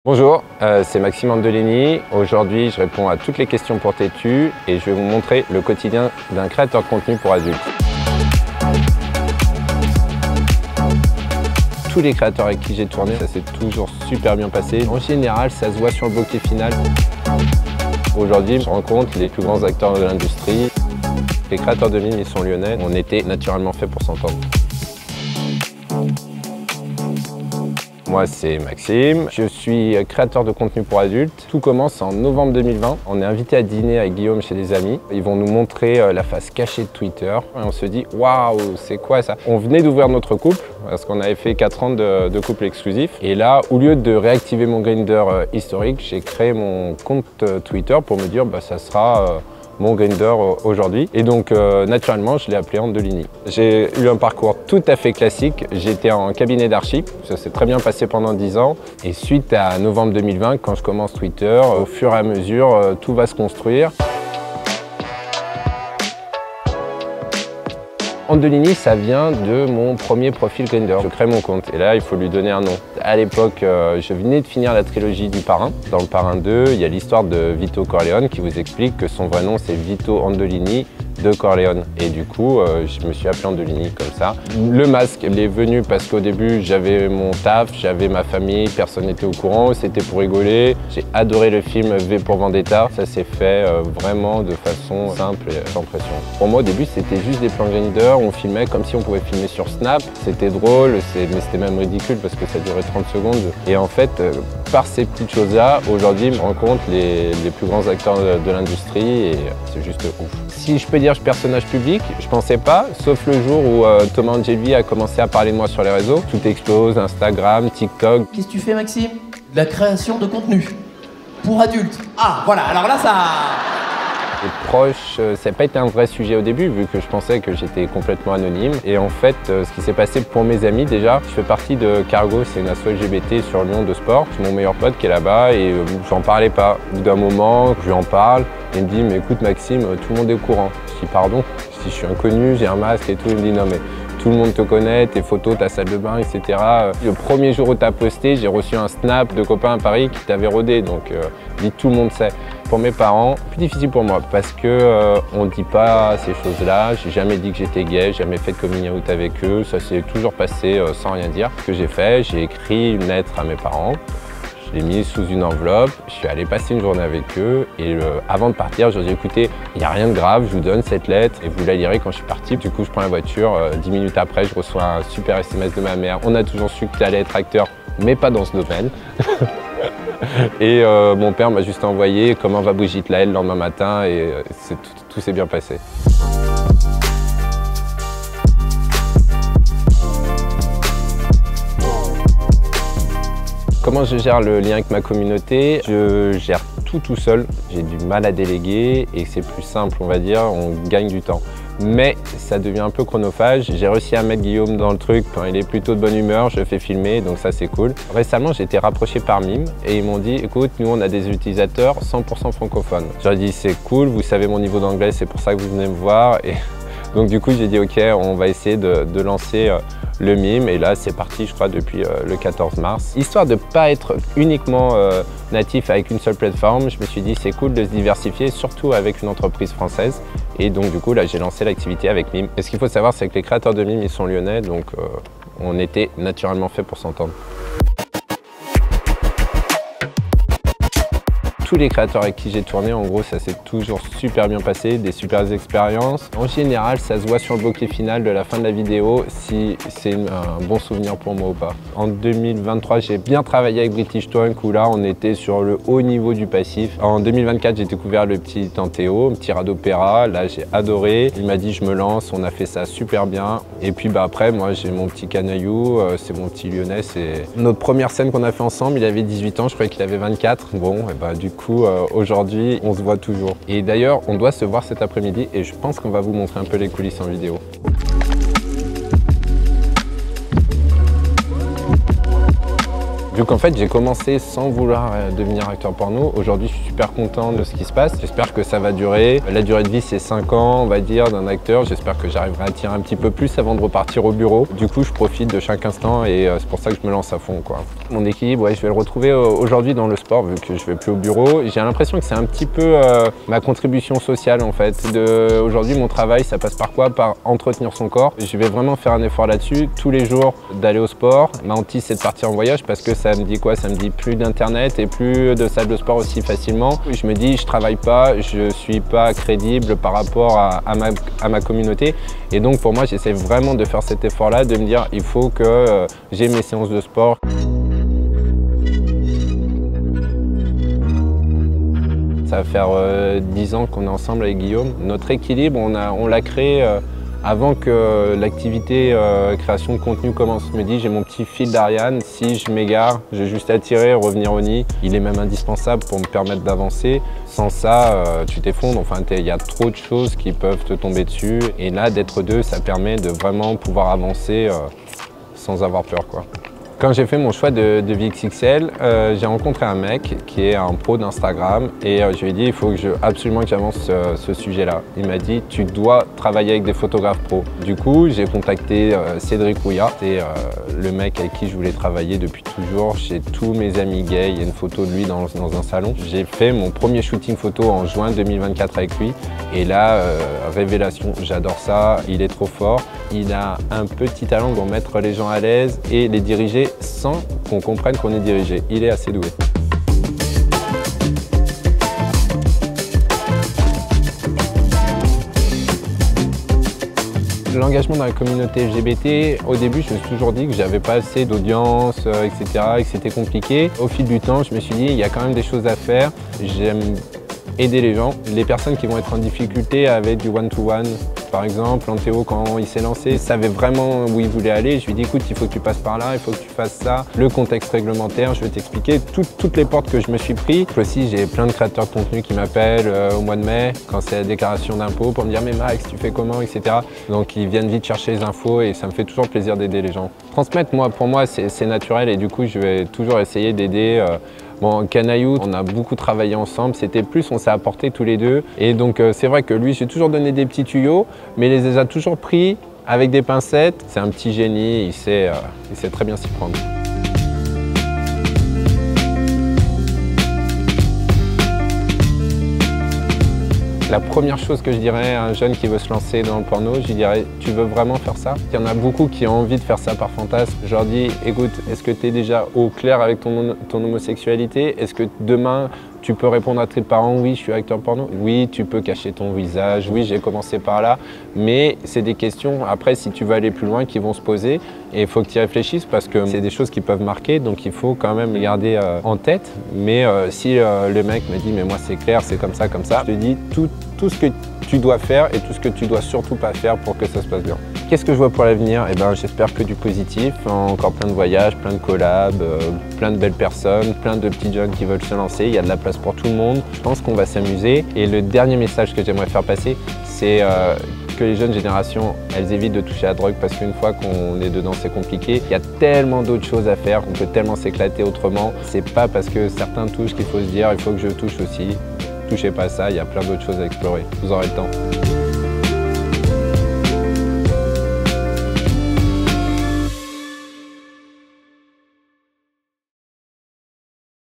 Bonjour, c'est Maxime Andelini. Aujourd'hui, je réponds à toutes les questions pour Tétu et je vais vous montrer le quotidien d'un créateur de contenu pour adultes. Tous les créateurs avec qui j'ai tourné, ça s'est toujours super bien passé. En général, ça se voit sur le bokeh final. Aujourd'hui, je rencontre les plus grands acteurs de l'industrie. Les créateurs de mimes, ils sont lyonnais. On était naturellement fait pour s'entendre. Moi, c'est Maxime, je suis créateur de contenu pour adultes. Tout commence en novembre 2020. On est invité à dîner avec Guillaume chez des amis. Ils vont nous montrer la face cachée de Twitter. Et on se dit, waouh, c'est quoi ça? On venait d'ouvrir notre couple, parce qu'on avait fait 4 ans de couple exclusif. Et là, au lieu de réactiver mon Grindr historique, j'ai créé mon compte Twitter pour me dire, ça sera mon Grindr aujourd'hui. Et donc, naturellement, je l'ai appelé Andelini. J'ai eu un parcours tout à fait classique. J'étais en cabinet d'archi. Ça s'est très bien passé pendant 10 ans. Et suite à novembre 2020, quand je commence Twitter, au fur et à mesure, tout va se construire. Andelini, ça vient de mon premier profil Grindr. Je crée mon compte et là, il faut lui donner un nom. À l'époque, je venais de finir la trilogie du Parrain. Dans le Parrain 2, il y a l'histoire de Vito Corleone qui vous explique que son vrai nom, c'est Vito Andelini de Corleone. Et du coup, je me suis appelé Andelini comme ça. Le masque, il est venu parce qu'au début, j'avais mon taf, j'avais ma famille, personne n'était au courant, c'était pour rigoler. J'ai adoré le film V pour Vendetta. Ça s'est fait vraiment de façon simple et sans pression. Pour moi, au début, c'était juste des plans Grindr. On filmait comme si on pouvait filmer sur Snap. C'était drôle, mais c'était même ridicule parce que ça durait 30 secondes. Et en fait, par ces petites choses-là, aujourd'hui, je rencontre les plus grands acteurs de l'industrie et c'est juste ouf. Si je peux dire personnage public, je pensais pas, sauf le jour où Thomas Angeli a commencé à parler de moi sur les réseaux. Tout explose, Instagram, TikTok. Qu'est-ce que tu fais, Maxime? De la création de contenu pour adultes. Ah, voilà, alors là, ça... Les proches, ça n'a pas été un vrai sujet au début, vu que je pensais que j'étais complètement anonyme. Et en fait, ce qui s'est passé pour mes amis, déjà, je fais partie de Cargo, c'est une asso LGBT sur Lyon de sport. C'est mon meilleur pote qui est là-bas et j'en parlais pas. Au bout d'un moment, je lui en parle et il me dit, mais écoute Maxime, tout le monde est au courant. Je dis, pardon, je suis inconnu, j'ai un masque et tout. Il me dit, non mais tout le monde te connaît, tes photos, ta salle de bain, etc. Le premier jour où tu as posté, j'ai reçu un snap de copains à Paris qui t'avait rodé, donc tout le monde sait. Pour mes parents, plus difficile pour moi parce que on ne dit pas ces choses-là. J'ai jamais dit que j'étais gay, jamais fait de coming out avec eux. Ça s'est toujours passé sans rien dire. Ce que j'ai fait, j'ai écrit une lettre à mes parents. Je l'ai mise sous une enveloppe. Je suis allé passer une journée avec eux et avant de partir, je leur ai dit écoutez, il n'y a rien de grave, je vous donne cette lettre et vous la lirez quand je suis parti. Du coup, je prends la voiture. 10 minutes après, je reçois un super SMS de ma mère. On a toujours su que tu allais être acteur, mais pas dans ce domaine. Et mon père m'a juste envoyé comment va Brigitte Lahaie le lendemain matin et tout s'est bien passé. Comment je gère le lien avec ma communauté? Je gère tout seul. J'ai du mal à déléguer et c'est plus simple, on va dire, on gagne du temps. Mais ça devient un peu chronophage. J'ai réussi à mettre Guillaume dans le truc quand il est plutôt de bonne humeur, je le fais filmer, donc ça c'est cool. Récemment, j'ai été rapproché par Mime et ils m'ont dit écoute, nous on a des utilisateurs 100% francophones. J'ai dit c'est cool, vous savez mon niveau d'anglais, c'est pour ça que vous venez me voir. Et donc du coup, j'ai dit ok, on va essayer de lancer le Mime et là c'est parti je crois depuis le 14 mars. Histoire de ne pas être uniquement natif avec une seule plateforme, je me suis dit c'est cool de se diversifier, surtout avec une entreprise française. Et donc du coup là j'ai lancé l'activité avec Mime. Et ce qu'il faut savoir c'est que les créateurs de Mime ils sont lyonnais, donc on était naturellement fait pour s'entendre. Tous les créateurs avec qui j'ai tourné, en gros, ça s'est toujours super bien passé, des super expériences. En général, ça se voit sur le bokeh final de la fin de la vidéo si c'est un bon souvenir pour moi ou pas. En 2023, j'ai bien travaillé avec British Twunk où là, on était sur le haut niveau du passif. En 2024, j'ai découvert le petit Tantéo, un petit rat d'opéra. Là, j'ai adoré. Il m'a dit, je me lance, on a fait ça super bien. Et puis après, moi, j'ai mon petit Canaillou, c'est mon petit Lyonnais. C'est notre première scène qu'on a fait ensemble. Il avait 18 ans, je croyais qu'il avait 24. Bon, et du coup, aujourd'hui, on se voit toujours. Et d'ailleurs, on doit se voir cet après-midi et je pense qu'on va vous montrer un peu les coulisses en vidéo. Vu qu'en fait j'ai commencé sans vouloir devenir acteur porno, aujourd'hui je suis super content de ce qui se passe. J'espère que ça va durer. La durée de vie c'est 5 ans on va dire d'un acteur. J'espère que j'arriverai à tirer un petit peu plus avant de repartir au bureau. Du coup je profite de chaque instant et c'est pour ça que je me lance à fond, quoi. Mon équilibre, ouais, je vais le retrouver aujourd'hui dans le sport vu que je vais plus au bureau. J'ai l'impression que c'est un petit peu ma contribution sociale en fait. Aujourd'hui mon travail ça passe par quoi? Par entretenir son corps. Je vais vraiment faire un effort là-dessus tous les jours d'aller au sport. Ma hantise c'est de partir en voyage parce que ça me dit quoi? Ça me dit plus d'internet et plus de salles de sport aussi facilement. Je me dis je travaille pas, je suis pas crédible par rapport à ma communauté et donc pour moi j'essaie vraiment de faire cet effort là, de me dire il faut que j'ai mes séances de sport. Ça va faire 10 ans qu'on est ensemble avec Guillaume. Notre équilibre, on l'a créé avant que l'activité création de contenu commence. Je me dis, j'ai mon petit fil d'Ariane, si je m'égare, j'ai juste à tirer, revenir au nid. Il est même indispensable pour me permettre d'avancer. Sans ça, tu t'effondres. Enfin, il y a trop de choses qui peuvent te tomber dessus. Et là, d'être deux, ça permet de vraiment pouvoir avancer sans avoir peur, quoi. Quand j'ai fait mon choix de VXXL, j'ai rencontré un mec qui est un pro d'Instagram et je lui ai dit il faut absolument que j'avance ce sujet-là. Il m'a dit tu dois travailler avec des photographes pros. Du coup, j'ai contacté Cédric Rouillard, c'est le mec avec qui je voulais travailler depuis toujours. Chez tous mes amis gays, il y a une photo de lui dans un salon. J'ai fait mon premier shooting photo en juin 2024 avec lui et là, révélation, j'adore ça, il est trop fort. Il a un petit talent pour mettre les gens à l'aise et les diriger sans qu'on comprenne qu'on est dirigé. Il est assez doué. L'engagement dans la communauté LGBT, au début, je me suis toujours dit que j'avais pas assez d'audience, etc., et que c'était compliqué. Au fil du temps, je me suis dit, il y a quand même des choses à faire. J'aime aider les gens. Les personnes qui vont être en difficulté avec du one-to-one, par exemple, Anthéo, quand il s'est lancé, il savait vraiment où il voulait aller. Je lui ai dit, écoute, il faut que tu passes par là, il faut que tu fasses ça. Le contexte réglementaire, je vais t'expliquer toutes les portes que je me suis pris. Aussi, j'ai plein de créateurs de contenu qui m'appellent au mois de mai, quand c'est la déclaration d'impôt, pour me dire, mais Max, tu fais comment, etc. Donc, ils viennent vite chercher les infos et ça me fait toujours plaisir d'aider les gens. Transmettre, pour moi, c'est naturel et du coup, je vais toujours essayer d'aider. Bon, Canaillou, on a beaucoup travaillé ensemble, c'était plus, on s'est apporté tous les deux. Et donc c'est vrai que lui, j'ai toujours donné des petits tuyaux, mais il les a toujours pris avec des pincettes. C'est un petit génie, il sait très bien s'y prendre. La première chose que je dirais à un jeune qui veut se lancer dans le porno, je lui dirais « Tu veux vraiment faire ça ?» Il y en a beaucoup qui ont envie de faire ça par fantasme. Je leur dis « Écoute, est-ce que tu es déjà au clair avec ton homosexualité? Est-ce que demain, tu peux répondre à tes parents, oui, je suis acteur porno. Oui, tu peux cacher ton visage. Oui, j'ai commencé par là. Mais c'est des questions, après, si tu veux aller plus loin, qui vont se poser. Et il faut que tu y réfléchisses parce que c'est des choses qui peuvent marquer. Donc, il faut quand même les garder en tête. Mais si le mec me dit, mais moi, c'est clair, c'est comme ça, je te dis tout ce que tu dois faire et tout ce que tu dois surtout pas faire pour que ça se passe bien. Qu'est-ce que je vois pour l'avenir? Eh ben, j'espère que du positif, encore plein de voyages, plein de collabs, plein de belles personnes, plein de petits jeunes qui veulent se lancer. Il y a de la place pour tout le monde. Je pense qu'on va s'amuser. Et le dernier message que j'aimerais faire passer, c'est que les jeunes générations, elles évitent de toucher à la drogue parce qu'une fois qu'on est dedans, c'est compliqué. Il y a tellement d'autres choses à faire, on peut tellement s'éclater autrement. C'est pas parce que certains touchent qu'il faut se dire il faut que je touche aussi. Touchez pas à ça, il y a plein d'autres choses à explorer. Vous aurez le temps.